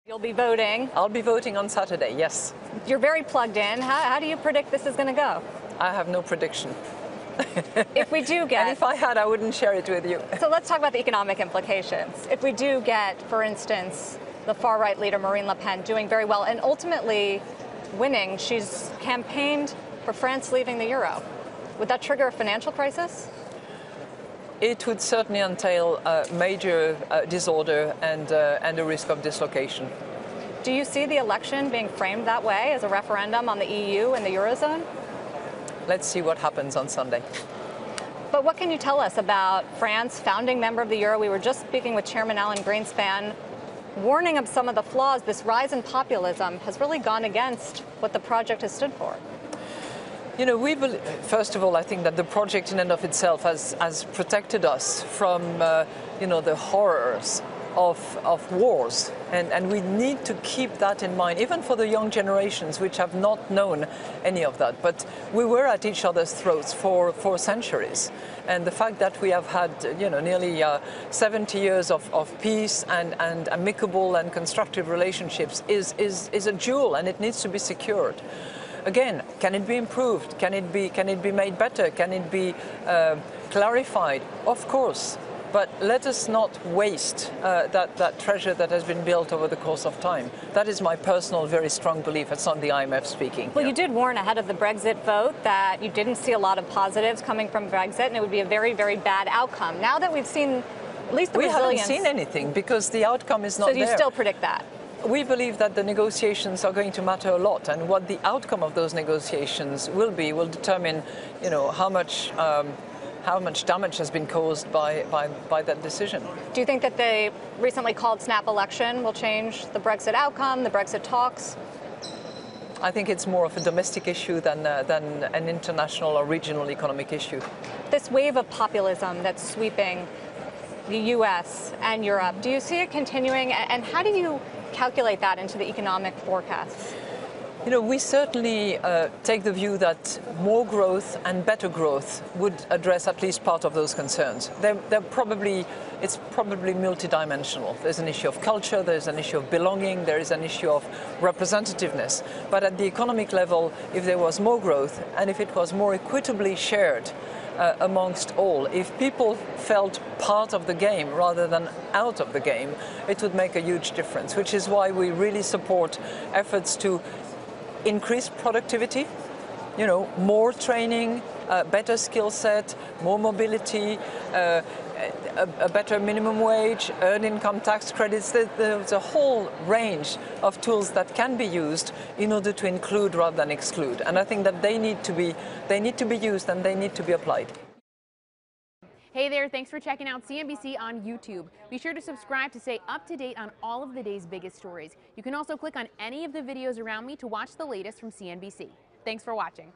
You'll be voting. I'll be voting on Saturday, yes. You're very plugged in. How do you predict this is going to go? I have no prediction. If we do get... And if I had, I wouldn't share it with you. So let's talk about the economic implications. If we do get, for instance, the far-right leader Marine Le Pen doing very well and ultimately winning, she's campaigned for France leaving the euro. Would that trigger a financial crisis? It would certainly entail major disorder and a risk of dislocation. Do you see the election being framed that way as a referendum on the EU and the Eurozone? Let's see what happens on Sunday. But what can you tell us about France, founding member of the euro? We were just speaking with Chairman Alan Greenspan, warning of some of the flaws. This rise in populism has really gone against what the project has stood for. You know, first of all, I think that the project in and of itself has protected us from, the horrors of wars. And we need to keep that in mind, even for the young generations, which have not known any of that. But we were at each other's throats for centuries. And the fact that we have had, nearly 70 years of peace and amicable and constructive relationships is a jewel, and it needs to be secured. Again, can it be improved? Can it be made better? Can it be clarified? Of course. But let us not waste that treasure that has been built over the course of time. That is my personal, very strong belief. It's not the IMF speaking. Well, you did warn ahead of the Brexit vote that you didn't see a lot of positives coming from Brexit, and it would be a very, very bad outcome. Now that we've seen at least the resilience... We haven't seen anything because the outcome is not there. So you still predict that? We believe that the negotiations are going to matter a lot, and what the outcome of those negotiations will determine, how much damage has been caused by that decision. Do you think that the recently called snap election will change the Brexit outcome, the Brexit talks? I think it's more of a domestic issue than an international or regional economic issue. This wave of populism that's sweeping the U.S. and Europe, do you see it continuing, and how do you calculate that into the economic forecasts? We certainly take the view that more growth and better growth would address at least part of those concerns. It's probably multidimensional. There's an issue of culture, there's an issue of belonging, there is an issue of representativeness. But at the economic level, if there was more growth and if it was more equitably shared amongst all, if people felt part of the game rather than out of the game, it would make a huge difference, which is why we really support efforts to increase productivity, more training, better skill set, more mobility, a better minimum wage, earned income tax credits. There's a whole range of tools that can be used in order to include rather than exclude. And I think that they need to be used and they need to be applied. Hey there, thanks for checking out CNBC on YouTube. Be sure to subscribe to stay up to date on all of the day's biggest stories. You can also click on any of the videos around me to watch the latest from CNBC. Thanks for watching.